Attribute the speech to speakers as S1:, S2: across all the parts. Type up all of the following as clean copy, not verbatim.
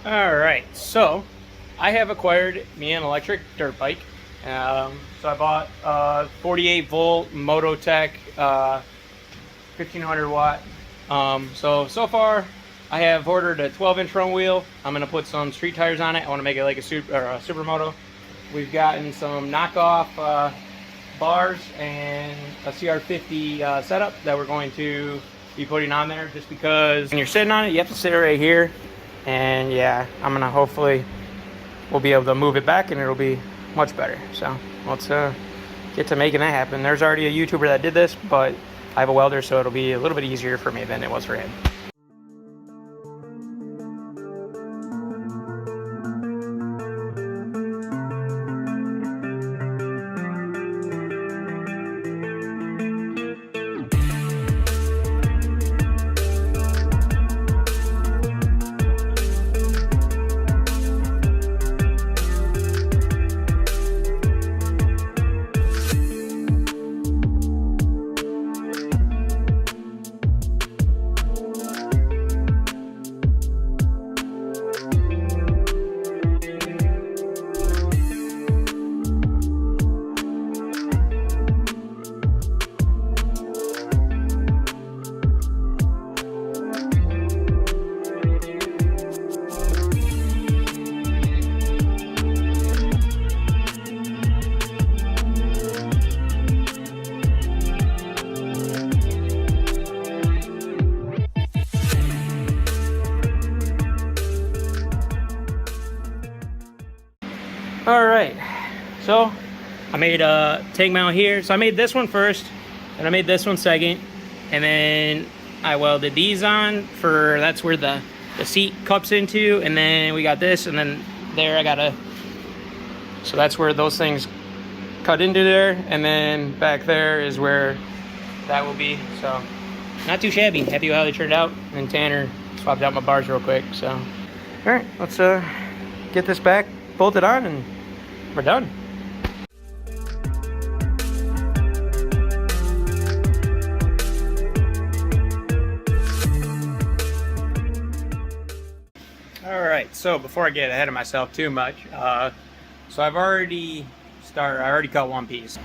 S1: Alright, so I have acquired me an electric dirt bike. So I bought a 48 volt Mototec 1500 watt. So far I have ordered a 12-inch front wheel. I'm going to put some street tires on it. I want to make it like a supermoto. We've gotten some knockoff bars and a CR50 setup that we're going to be putting on there, just because when you're sitting on it, you have to sit right here. And yeah, I'm gonna hopefully we'll be able to move it back and it'll be much better. So let's get to making that happen. There's already a YouTuber that did this, but I have a welder, so it'll be a little bit easier for me than it was for him. Alright, so I made a tank mount here. So I made this one first, and I made this one second, and then I welded these on for, that's where the seat cups into, and then we got this, and then there I got so that's where those things cut into there, and then back there is where that will be. So not too shabby. Happy with how they turned out. And Tanner swapped out my bars real quick. So alright, let's get this back bolted on and we're done. Alright, so before I get ahead of myself too much, so I already cut one piece.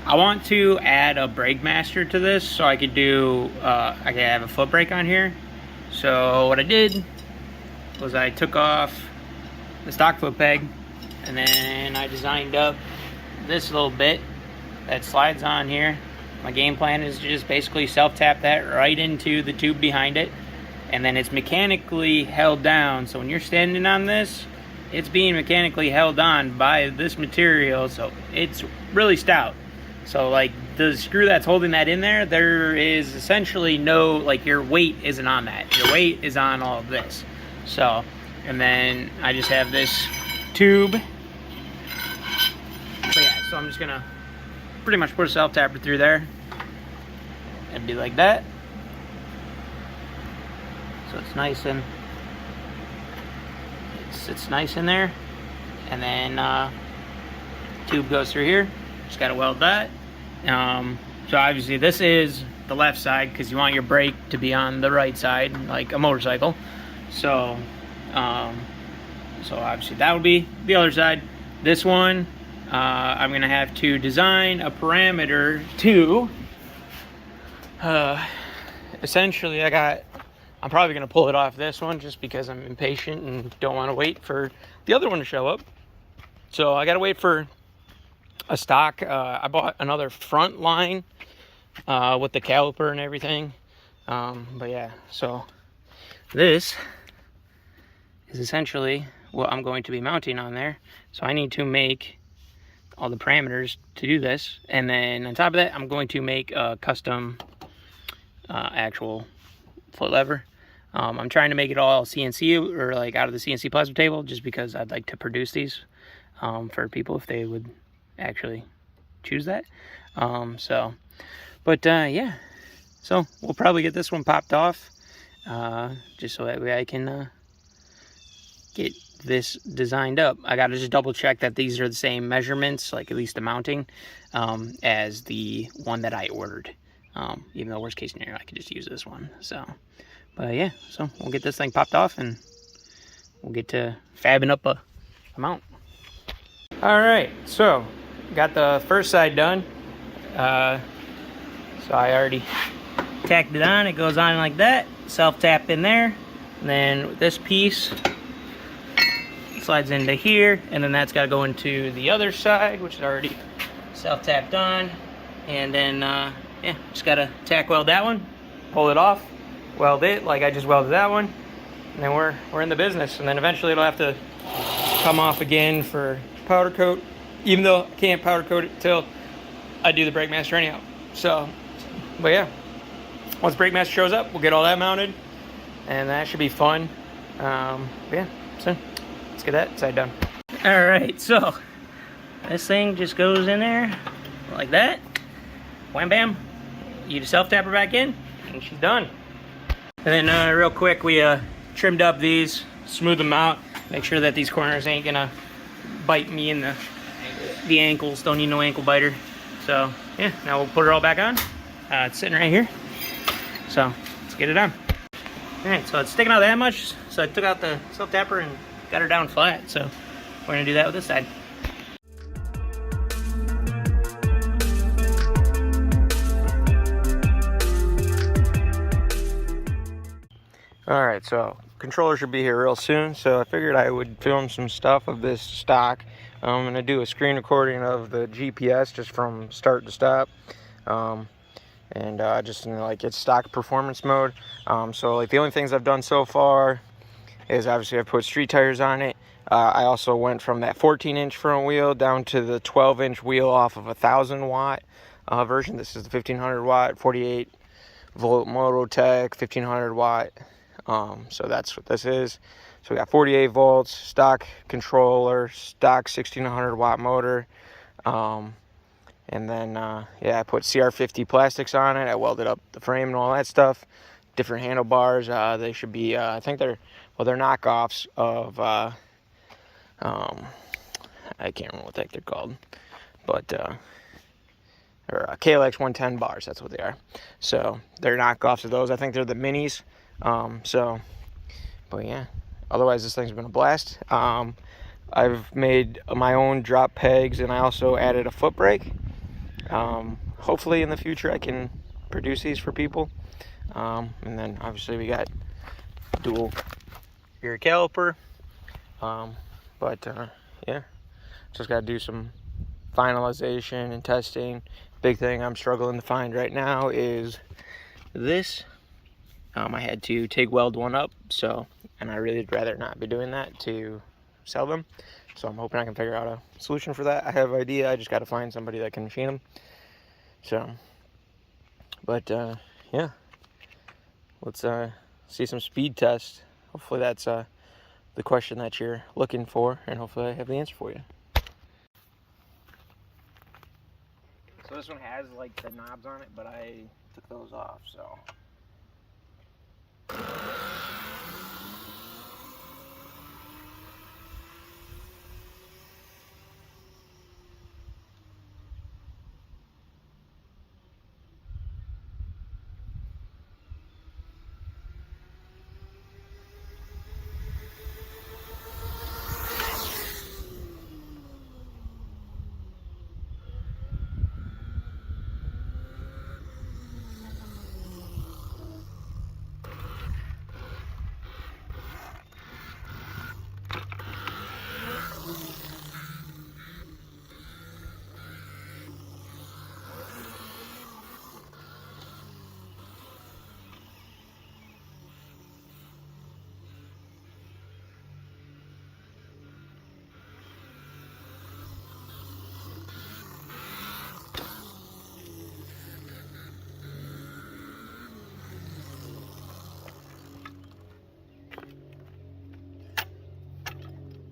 S1: I want to add a brake master to this so I could do, I could have a foot brake on here. So what I did was I took off the stock foot peg, and then I designed up this little bit that slides on here. My game plan is to just basically self-tap that right into the tube behind it, and then it's mechanically held down. So when you're standing on this, it's being mechanically held on by this material, so it's really stout. So like the screw that's holding that in there is essentially no, like your weight isn't on that. Your weight is on all of this. So, and then I just have this tube. But yeah, so I'm just gonna pretty much put a self-tapper through there. It'd be like that. So it's nice and it's nice in there. And then tube goes through here. Just gotta weld that. So obviously this is the left side because you want your brake to be on the right side, like a motorcycle. So so obviously that would be the other side. This one, I'm gonna have to design a parameter to, essentially I'm probably gonna pull it off this one just because I'm impatient and don't wanna wait for the other one to show up. So I gotta wait for a stock. I bought another front line with the caliper and everything. But yeah, so this is essentially what I'm going to be mounting on there. So I need to make all the parameters to do this, and then on top of that I'm going to make a custom actual foot lever. I'm trying to make it all CNC, or like out of the CNC plasma table, just because I'd like to produce these for people if they would actually choose that. Yeah, so we'll probably get this one popped off just so that way I can get this designed up. I gotta just double check that these are the same measurements, like at least the mounting, as the one that I ordered. Even though worst case scenario I could just use this one. So but yeah, so we'll get this thing popped off and we'll get to fabbing up a mount. All right, so got the first side done. So I already tacked it on. It goes on like that, self-tap in there, and then this piece slides into here, and then that's got to go into the other side, which is already self-tapped on. And then yeah, just gotta tack weld that one, pull it off, weld it like I just welded that one, and then we're in the business. And then eventually it'll have to come off again for powder coat, even though I can't powder coat it till I do the brake master anyhow. So, but yeah, once brake master shows up, we'll get all that mounted, and that should be fun. Yeah, so let's get that side done. All right, so this thing just goes in there like that. Wham bam, you just self tap her back in, and she's done. And then real quick, we trimmed up these, smoothed them out, make sure that these corners ain't gonna bite me in the ankles. Don't need no ankle biter. So yeah, now we'll put it all back on. It's sitting right here, so let's get it on. All right, so it's sticking out that much, so I took out the self tapper and got her down flat. So we're gonna do that with this side. Alright, so controller should be here real soon, so I figured I would film some stuff of this stock. I'm going to do a screen recording of the GPS just from start to stop, and just in like its stock performance mode. So like the only things I've done so far is obviously I've put street tires on it. I also went from that 14-inch front wheel down to the 12-inch wheel off of a 1000-watt version. This is the 1500-watt 48-volt Mototec 1500-watt. So that's what this is. So we got 48 volts, stock controller, stock 1600-watt motor, and then yeah, I put CR50 plastics on it. I welded up the frame and all that stuff. Different handlebars. They should be I think they're knockoffs of I can't remember what the heck they're called, but or KLX 110 bars. That's what they are. So they're knockoffs of those. I think they're the minis. So, but yeah, otherwise this thing's been a blast. I've made my own drop pegs, and I also added a foot brake. Hopefully in the future I can produce these for people. And then obviously we got dual rear caliper. Yeah, just got to do some finalization and testing. Big thing I'm struggling to find right now is this. I had to TIG weld one up, and I really would rather not be doing that to sell them. So I'm hoping I can figure out a solution for that. I have an idea, I just got to find somebody that can machine them. So, but yeah, let's see some speed tests. Hopefully that's the question that you're looking for, and hopefully I have the answer for you. So this one has like the knobs on it, but I took those off, so.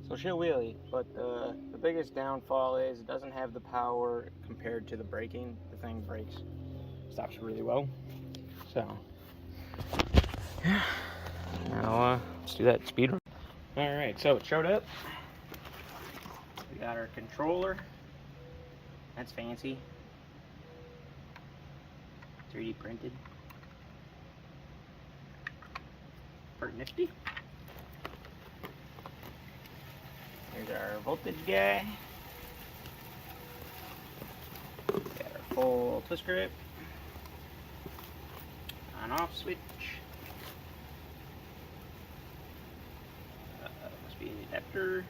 S1: So she'll wheelie, but the biggest downfall is it doesn't have the power compared to the braking. The thing brakes, stops really well. So yeah, now let's do that speed run. All right, so it showed up. We got our controller. That's fancy. 3D printed. Pretty nifty. Here's our voltage guy. Got our full twist grip. On off switch. Must be an adapter.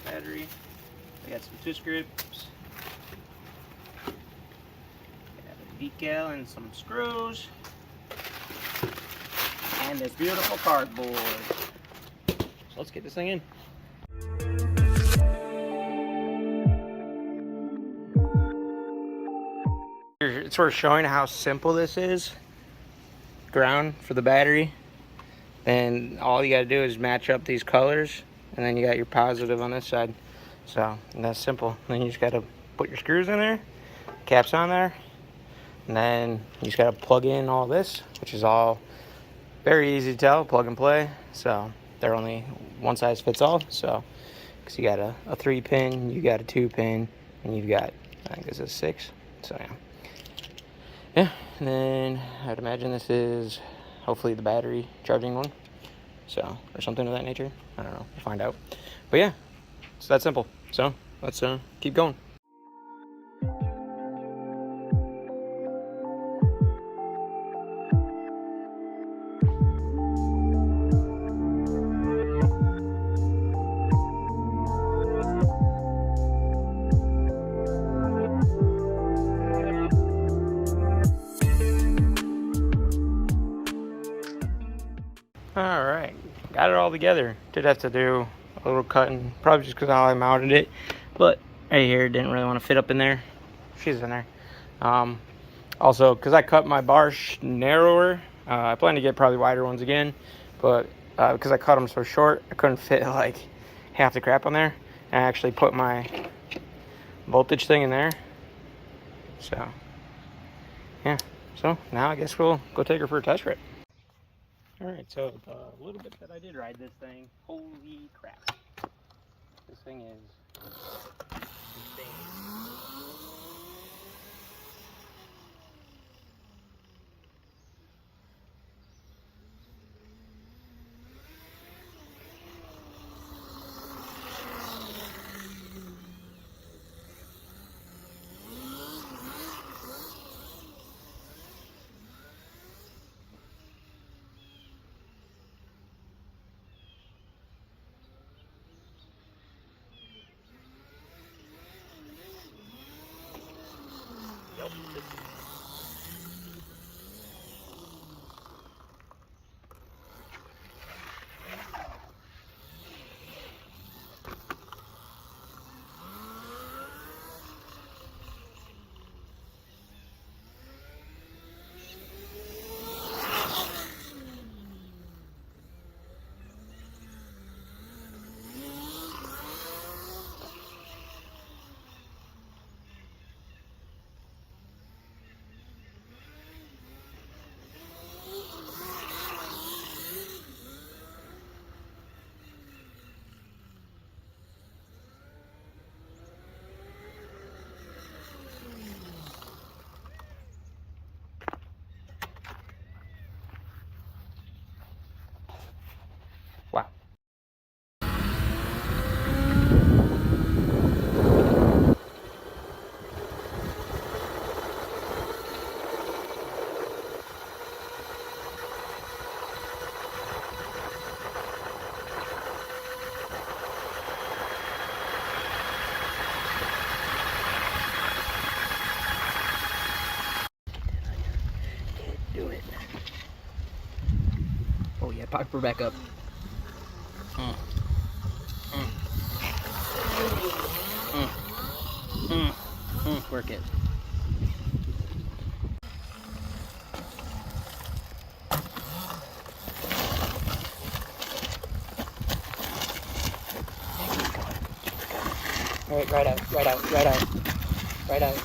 S1: Battery. We got some twist grips. Got a decal and some screws. And this beautiful cardboard. So let's get this thing in. It's sort of showing how simple this is. Ground for the battery. Then all you gotta do is match up these colors, and then you got your positive on this side. So that's simple. Then you just gotta put your screws in there, caps on there, and then you just gotta plug in all this, which is all very easy to tell, plug and play. So they're only one size fits all. So because you got a 3-pin, you got a 2-pin, and you've got, I think this is 6. So yeah, and then I'd imagine this is hopefully the battery charging one, so, or something of that nature. I don't know, we'll find out. But yeah, it's that simple. So let's keep going. Alright, got it all together. Did have to do a little cutting, probably just because how I mounted it, but right here didn't really want to fit up in there. She's in there. Also, because I cut my bar narrower, I plan to get probably wider ones again, but because I cut them so short, I couldn't fit like half the crap on there. And I actually put my voltage thing in there. So yeah, so now I guess we'll go take her for a test ride. Alright, so the little bit that I did ride this thing, holy crap. This thing is insane. Wow. Do it. Oh yeah, pocket her back up. Work it. All right, right out, right out, right out, right out.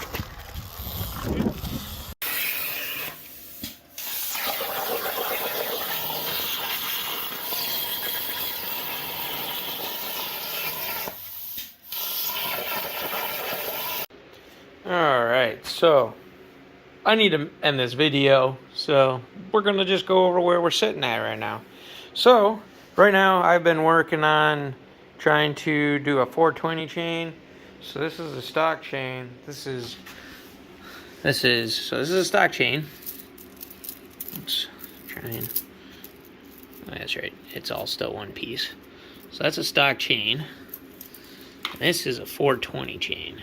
S1: Alright, so I need to end this video, so we're going to just go over where we're sitting at right now. So, right now I've been working on trying to do a 420 chain. So this is a stock chain. This is a stock chain. Let's try and, oh, that's right. It's all still one piece. So that's a stock chain. This is a 420 chain.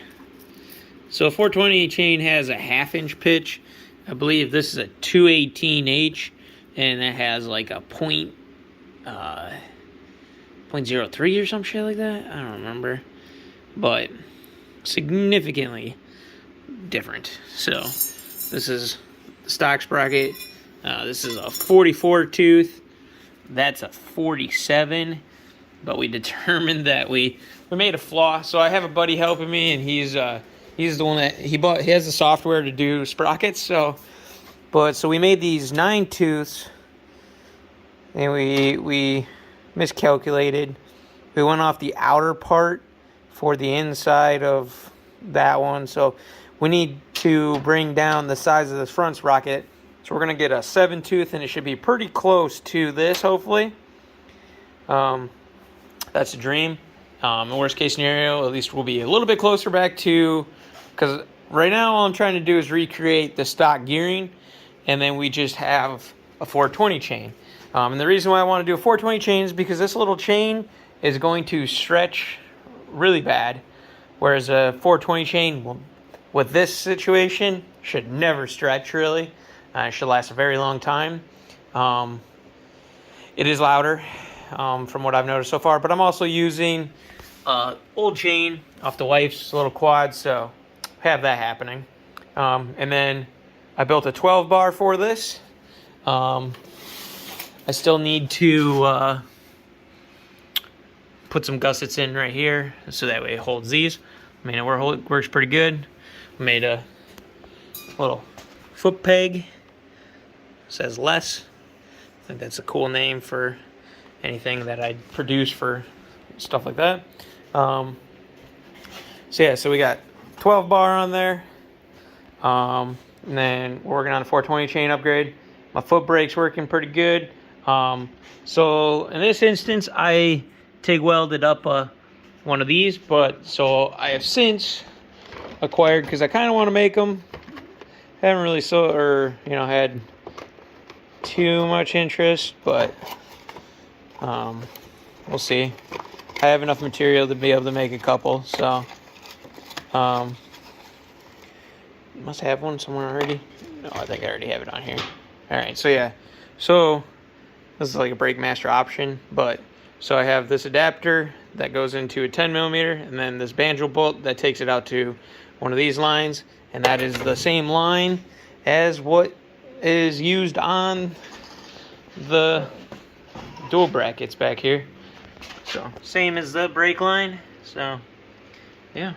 S1: So a 420 chain has a 1/2 inch pitch. I believe this is a 218H, and it has like a 0.03 or some shit like that. I don't remember, but significantly different. So this is the stock sprocket. This is a 44 tooth. That's a 47. But we determined that we made a flaw. So I have a buddy helping me, and he's the one that he has the software to do sprockets. So we made these 9 tooths, and we miscalculated. We went off the outer part for the inside of that one. So we need to bring down the size of this front sprocket. So we're gonna get a 7 tooth, and it should be pretty close to this, hopefully. That's a dream. In worst case scenario, at least we'll be a little bit closer back to, because right now all I'm trying to do is recreate the stock gearing, and then we just have a 420 chain. And the reason why I want to do a 420 chain is because this little chain is going to stretch really bad, whereas a 420 chain, with this situation, should never stretch really. It should last a very long time. It is louder. From what I've noticed so far, but I'm also using old chain off the wife's little quad, so have that happening. And then I built a 12 bar for this. I still need to put some gussets in right here, so that way it holds these. I mean, it works pretty good. I made a little foot peg. It says less. I think that's a cool name for anything that I produce for stuff like that. So we got 12 bar on there. And then we're working on a 420 chain upgrade. My foot brake's working pretty good. So in this instance, I TIG welded up one of these, but so I have since acquired, because I kind of want to make them. Haven't really had too much interest, but we'll see. I have enough material to be able to make a couple, so must have one somewhere already. No, I think I already have it on here. Alright, so yeah. So this is like a brake master option, but so I have this adapter that goes into a 10mm, and then this banjo bolt that takes it out to one of these lines, and that is the same line as what is used on the dual brackets back here. So same as the brake line. So yeah.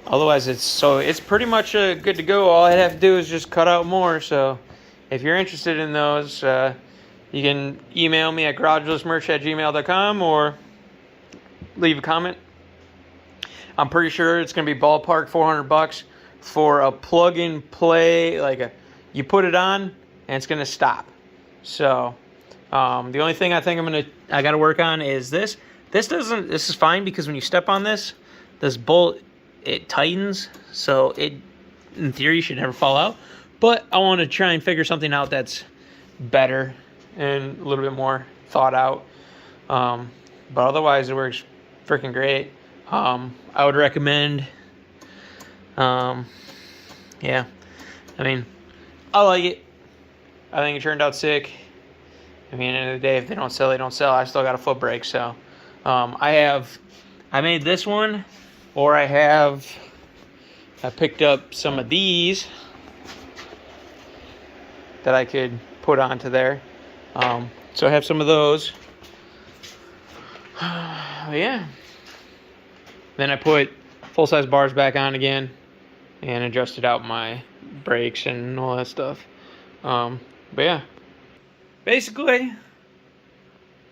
S1: Otherwise, it's pretty much good to go. All I have to do is just cut out more. So if you're interested in those, you can email me at garagelessmerch@gmail.com or leave a comment. I'm pretty sure it's gonna be ballpark $400 for a plug-and-play. You put it on and it's gonna stop. So the only thing I think I gotta work on is this. This is fine, because when you step on this bolt, it tightens, so it in theory should never fall out. But I want to try and figure something out that's better and a little bit more thought out. But otherwise, it works freaking great. I would recommend. Yeah, I mean, I like it. I think it turned out sick. I mean, at the end of the day, if they don't sell, they don't sell. I still got a foot brake, so I made this one, or I picked up some of these that I could put onto there. So I have some of those. Yeah. Then I put full-size bars back on again and adjusted out my brakes and all that stuff. But yeah. Basically,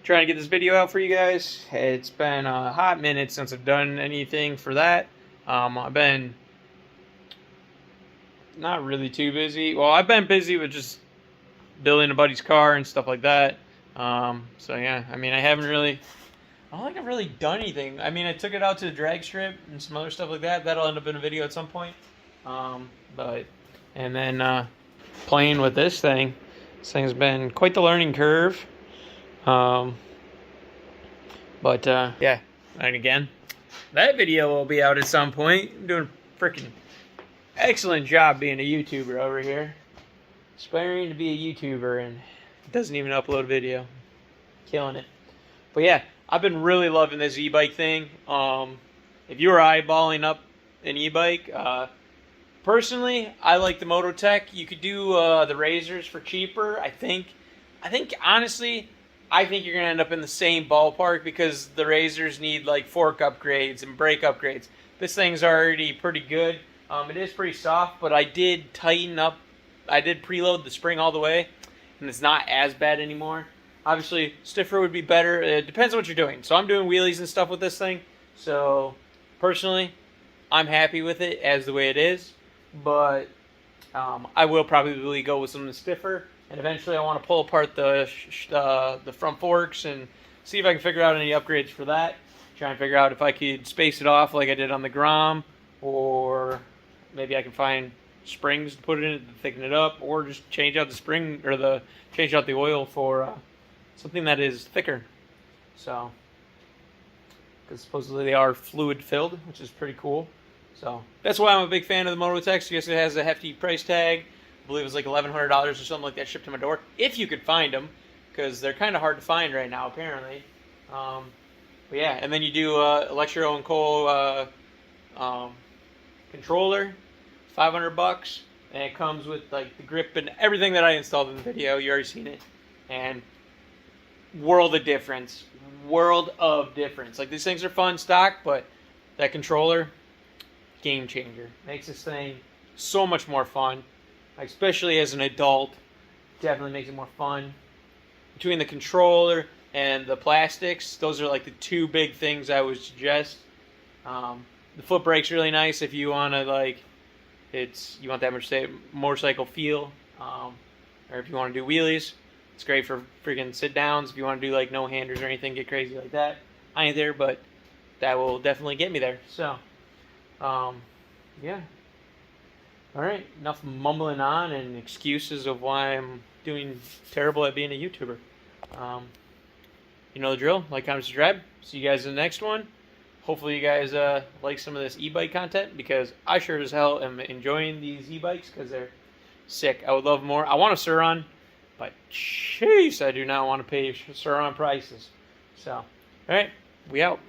S1: trying to get this video out for you guys. It's been a hot minute since I've done anything for that. I've been not really too busy. Well, I've been busy with just building a buddy's car and stuff like that. So yeah, I mean, I don't think I've really done anything. I mean, I took it out to the drag strip and some other stuff like that. That'll end up in a video at some point. And then playing with this thing. This thing's been quite the learning curve. Yeah, and again, that video will be out at some point. I'm doing a freaking excellent job being a YouTuber over here. Aspiring to be a YouTuber and doesn't even upload video. Killing it. But yeah, I've been really loving this e-bike thing. If you were eyeballing up an e-bike, personally, I like the Mototec. You could do the Razors for cheaper. I think honestly, I think you're gonna end up in the same ballpark because the Razors need like fork upgrades and brake upgrades. This thing's already pretty good. It is pretty soft, but I did tighten up. I did preload the spring all the way, and it's not as bad anymore. Obviously, stiffer would be better. It depends on what you're doing. So I'm doing wheelies and stuff with this thing. So personally, I'm happy with it as the way it is. But I will probably go with something stiffer. And eventually I want to pull apart the front forks and see if I can figure out any upgrades for that. Try and figure out if I could space it off like I did on the Grom, or maybe I can find springs to put in it to thicken it up, or just change out the spring or change out the oil for something that is thicker. So, because supposedly they are fluid filled, which is pretty cool. So that's why I'm a big fan of the Mototec. Yes, it has a hefty price tag. I believe it was like $1,100 or something like that shipped to my door, if you could find them, because they're kind of hard to find right now apparently. But yeah, and then you do electro and coal controller, $500, and it comes with like the grip and everything that I installed in the video. You already seen it, and world of difference. Like, these things are fun stock, but that controller, game changer. Makes this thing so much more fun. Especially as an adult, definitely makes it more fun. Between the controller and the plastics, those are like the two big things I would suggest. The foot brake's really nice if you want to you want that motorcycle feel, or if you want to do wheelies. It's great for freaking sit downs. If you want to do like no handers or anything, get crazy like that. I ain't there, but that will definitely get me there. So, yeah. All right, enough mumbling on and excuses of why I'm doing terrible at being a YouTuber. You know the drill. Like, comment, subscribe. See you guys in the next one. Hopefully you guys like some of this e-bike content, because I sure as hell am enjoying these e-bikes because they're sick. I would love more. I want a Sur-Ron, but jeez, I do not want to pay Sur-Ron prices. So, all right, we out.